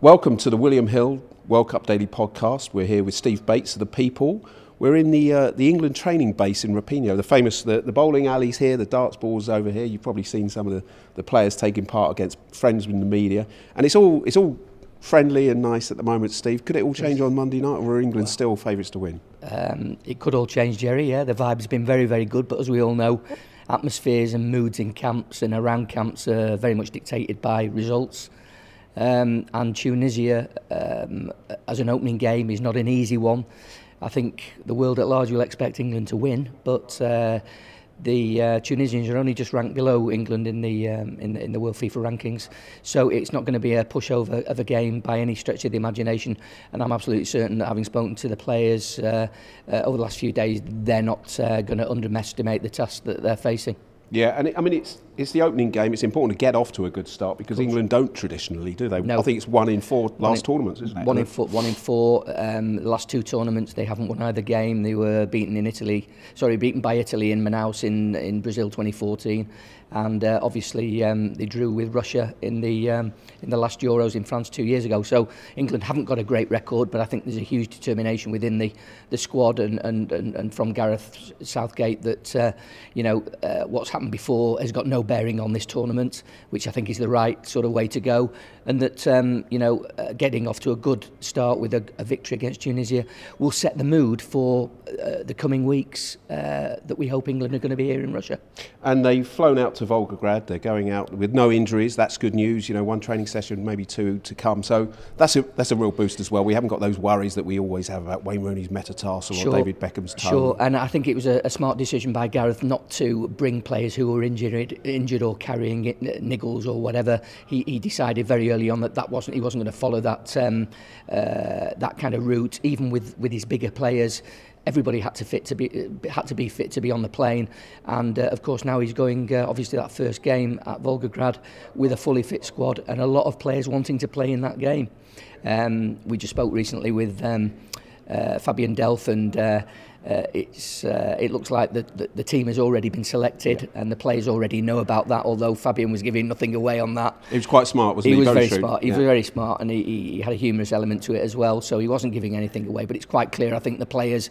Welcome to the William Hill World Cup Daily Podcast. We're here with Steve Bates of The People. We're in the England training base in Rapinoe. The famous, the bowling alley's here, the darts balls over here. You've probably seen some of the players taking part against friends in the media. And it's all friendly and nice at the moment, Steve. Could it all change on Monday night, or are England still favourites to win? It could all change, Jerry, yeah. The vibe's been very, very good, but as we all know, atmospheres and moods in camps and around camps are very much dictated by results. And Tunisia, as an opening game, is not an easy one. I think the world at large will expect England to win, but the Tunisians are only just ranked below England in the World FIFA rankings, so it's not going to be a pushover of a game by any stretch of the imagination. And I'm absolutely certain that, having spoken to the players over the last few days, they're not going to underestimate the task that they're facing. Yeah, and it's the opening game. It's important to get off to a good start because England don't traditionally, do they? No. I think it's 1 in 4 last tournaments, isn't it? 1 in 4. The last two tournaments, they haven't won either game. They were beaten by Italy in Manaus in Brazil 2014, and obviously they drew with Russia in the last Euros in France 2 years ago. So England haven't got a great record, but I think there's a huge determination within the squad and from Gareth Southgate that what's happened before has got no bearing on this tournament, which I think is the right sort of way to go, and that getting off to a good start with a victory against Tunisia will set the mood for the coming weeks that we hope England are going to be here in Russia. And they've flown out to Volgograd. They're going out with no injuries. That's good news. One training session, maybe two to come. So that's a real boost as well. We haven't got those worries that we always have about Wayne Rooney's metatarsal or David Beckham's toe. Sure, and I think it was a smart decision by Gareth not to bring players who were injured or carrying niggles or whatever. He decided very early on that he wasn't going to follow that kind of route. Even with his bigger players, everybody had to be fit to be on the plane, and of course now he's going obviously that first game at Volgograd with a fully fit squad and a lot of players wanting to play in that game. We just spoke recently with Fabian Delph, and it looks like the team has already been selected, and the players already know about that, although Fabian was giving nothing away on that. He was quite smart, wasn't he? He was very smart. He was very smart, and he had a humorous element to it as well, so he wasn't giving anything away. But it's quite clear, I think the players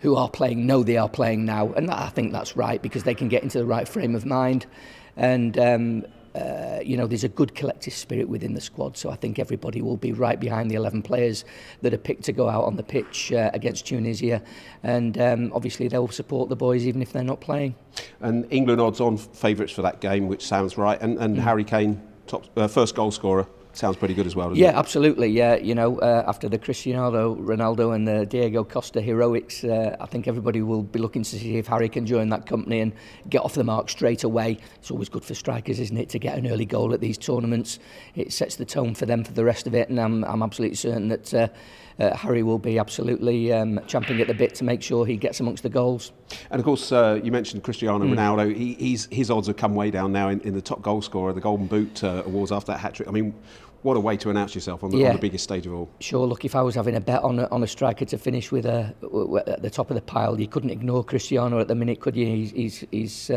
who are playing know they are playing now, and I think that's right, because they can get into the right frame of mind, and there's a good collective spirit within the squad, so I think everybody will be right behind the 11 players that are picked to go out on the pitch against Tunisia, and obviously they'll support the boys even if they're not playing. And England odds-on favourites for that game, which sounds right, and Harry Kane, first goal scorer. Sounds pretty good as well, doesn't it? Yeah, absolutely. Yeah, after the Cristiano Ronaldo and the Diego Costa heroics, I think everybody will be looking to see if Harry can join that company and get off the mark straight away. It's always good for strikers, isn't it, to get an early goal at these tournaments? It sets the tone for them for the rest of it, and I'm absolutely certain that Harry will be absolutely champing at the bit to make sure he gets amongst the goals. And of course, you mentioned Cristiano Ronaldo. His odds have come way down now in the top goal scorer, the Golden Boot awards after that hat-trick. I mean, what a way to announce yourself on the biggest stage of all. Sure, look, if I was having a bet on a striker to finish with at the top of the pile, you couldn't ignore Cristiano at the minute, could you? He's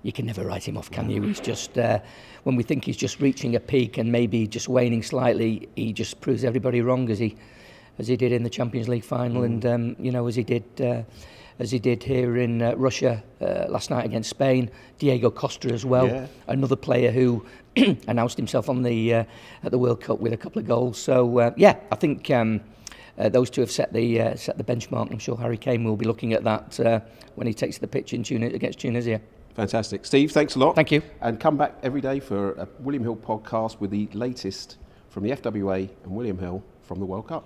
you can never write him off, can you? He's just, when we think he's just reaching a peak and maybe just waning slightly, he just proves everybody wrong, as he did in the Champions League final, and as he did here in Russia last night against Spain. Diego Costa as well, another player who announced himself on at the World Cup with a couple of goals. So I think those two have set the benchmark. I'm sure Harry Kane will be looking at that when he takes the pitch against Tunisia. Fantastic. Steve, thanks a lot. Thank you. And come back every day for a William Hill podcast with the latest from the FWA and William Hill from the World Cup.